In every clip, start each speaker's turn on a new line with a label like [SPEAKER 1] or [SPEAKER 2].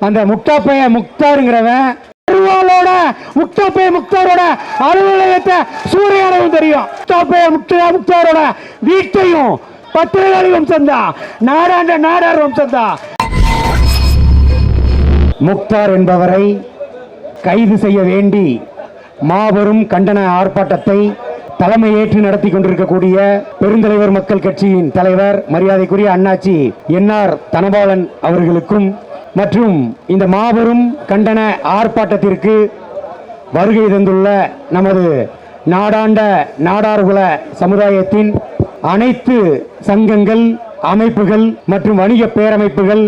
[SPEAKER 1] அந்த முக்தாப்பைய முக்தாருங்கிறவன் முக்தாரோட அலுவலகத்தை சூறையாடவும் தெரியும். முக்தாரோட வீட்டையும் பத்திரகாளி வம்சம் தான், நாடார் வம்சம் தான். முக்தார் என்பவரை கைது செய்ய வேண்டி மாபெரும் கண்டன ஆர்ப்பாட்டத்தை தலைமையேற்று நடத்தி கொண்டிருக்கக்கூடிய பெருந்தலைவர் மக்கள் கட்சியின் தலைவர் மரியாதைக்குரிய அண்ணாச்சி என்ஆர் தனபாலன் அவர்களுக்கும் மற்றும் இந்த மாபெரும் கண்டன ஆர்ப்பாட்டத்திற்கு வருகை தந்துள்ள நமது நாடாண்ட நாடார்குல சமுதாயத்தின் அனைத்து சங்கங்கள், அமைப்புகள் மற்றும் வணிக பேரமைப்புகள்,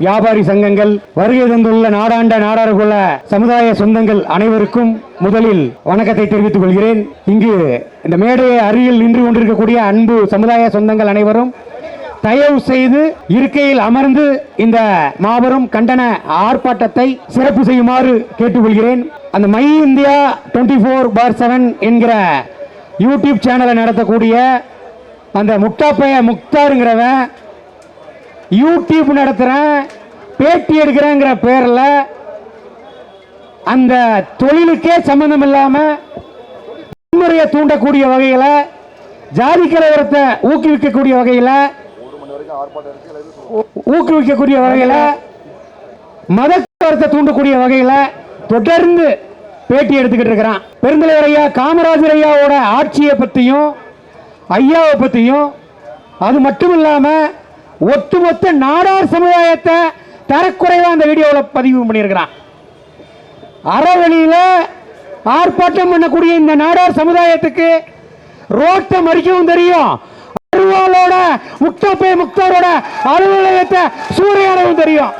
[SPEAKER 1] வியாபாரி சங்கங்கள், வருகை தந்துள்ள நாடாண்ட நாடார்குல சமுதாய சொந்தங்கள் அனைவருக்கும் முதலில் வணக்கத்தை தெரிவித்துக் கொள்கிறேன். இங்கு இந்த மேடையை அருகில் நின்று கொண்டிருக்கக்கூடிய அன்பு சமுதாய சொந்தங்கள் அனைவரும் தயவு செய்து இருக்கையில் அமர்ந்து இந்த மாபெரும் கண்டன ஆர்ப்பாட்டத்தை சிறப்பு செய்யுமாறு கேட்டுக்கொள்கிறேன். அந்த மை இந்தியா 24/7 என்கிற யூடியூப் சேனலை நடத்தக்கூடிய அந்த முக்தாருங்கிறவன் யூடியூப் நடத்துகிறேன், பேட்டி எடுக்கிறேங்கிற பேரில் அந்த தொழிலுக்கே சம்பந்தம் இல்லாமல் வன்முறையை தூண்டக்கூடிய வகையில், ஜாதி கலவரத்தை ஊக்குவிக்கக்கூடிய வகையில், மத கலவரத்தை தூண்டக்கூடிய வகையில் தொடர்ந்து பேட்டி எடுத்துக்கிட்டு இருக்கிறான். பெருந்தலைவர் ஐயா காமராஜர் ஐயாவோட ஆட்சியை பற்றியும் ஐயாவை பற்றியும், அது மட்டும் இல்லாமல் ஒட்டுமொத்த நாடார் சமுதாயத்தை தரக்குறைவாக அந்த வீடியோவில் பதிவு பண்ணியிருக்கிறான். அறவழியில் ஆர்ப்பாட்டம் பண்ணக்கூடிய இந்த நாடார் சமுதாயத்துக்கு ரோட்டை மறிக்கவும் தெரியும், முக்தாரோட அலுவலகத்தை சூறையாடவும் தெரியும்.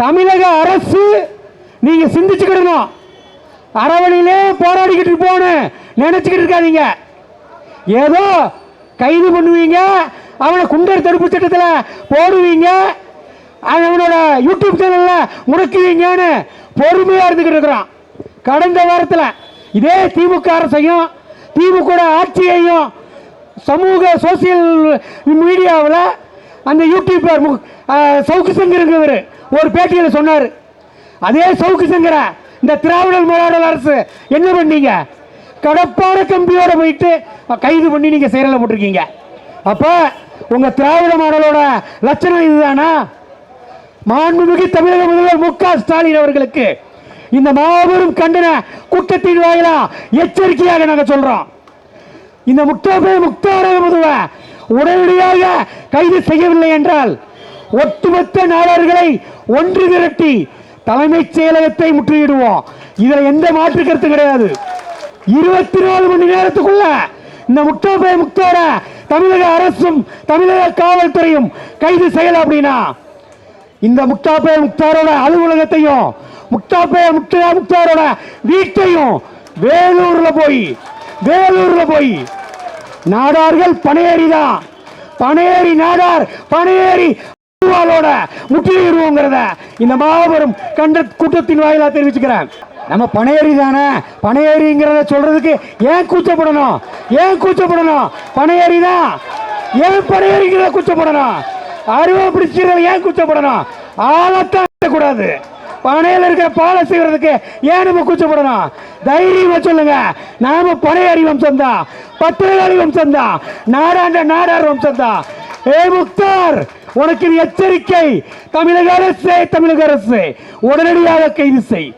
[SPEAKER 1] தமிழக அரசு நீங்க சிந்திச்சுக்கிடணும். அறவழியிலே போராடிக்கிட்டு போன்னு நினைச்சுக்கிட்டு இருக்காதீங்க. ஏதோ கைது பண்ணுவீங்க, அவனை குண்டர் தடுப்பு சட்டத்தில் போடுவீங்க, அவனோட யூடியூப் சேனல்ல முடக்குவீங்கன்னு பொறுமையா இருந்துகிட்டு இருக்கிறான். கடந்த வாரத்தில் இதே திமுக அரசையும் திமுக ஆட்சியையும் சமூக சோசியல் மீடியாவில் அந்த யூடியூபர் சவுக்கு சங்கர் ஒரு பேட்டியில் சொன்னார். அதே சவுக்கு சங்கர இந்த திராவிடர் மாடல் அரசு என்ன பண்ணீங்க? கடப்பான கம்பியோட போயிட்டு கைது பண்ணி நீங்க செயலில் போட்டிருக்கீங்க. அப்ப உங்க திராவிட மாடலோட லட்சணம் இதுதானா? மாண்புமிகு தமிழக முதல்வர் மு.க. ஸ்டாலின் அவர்களுக்கு இந்த மாபெரும் கண்டன கூட்டத்தின் வாயிலா எச்சரிக்கையாக நாங்கள் சொல்றோம். இந்த முக்தாரை உடனடியாக கைது செய்யவில்லை என்றால் ஒட்டுமொத்த நாடார்களை ஒன்று திரட்டி தலைமைச் செயலகத்தை முற்றுகையிடுவோம். இதுல எந்த மாற்று கருத்து கிடையாது. 24 மணி நேரத்துக்குள்ள இந்த முக்தாரை தமிழக அரசும் தமிழக காவல்துறையும் கைது செய்யல அப்படின்னா இந்த முக்தாரோட அலுவலகத்தையும் முக்தாரோட வீட்டையும் வேலூர்ல போய் நாடார்கள் பனையேறிதான், பனையேறி நாடார் பனையேறி முற்றுகையிடுவோங்கிறத இந்த மாபெரும் கண்ட கூட்டத்தின் வாயிலா தெரிவிச்சுக்கிறேன். நம்ம பனையேறி தானே, பனையேறிங்கிறத சொல்றதுக்கு ஏன் கூச்சப்படணும்? பனையேறி தான், ஏன் பனையேறிங்கிறத கூச்சப்படணும்? அருவா பிடிச்சிருந்த ஏன் கூச்சப்படணும்? ஆளத்தான் கூடாது. பனையில இருக்கிற பாலை செய்வதற்கு ஏன் நம்ம கூச்சப்படணும்? தைரியமா சொல்லுங்க, நாம பனையேறி வம்சம் தான், பத்திரகாளி வம்சம் தான், நாடார் வம்சம் தான். ஏ முக்தார், உனக்கு எச்சரிக்கை. தமிழக அரசு உடனடியாக கைது செய்.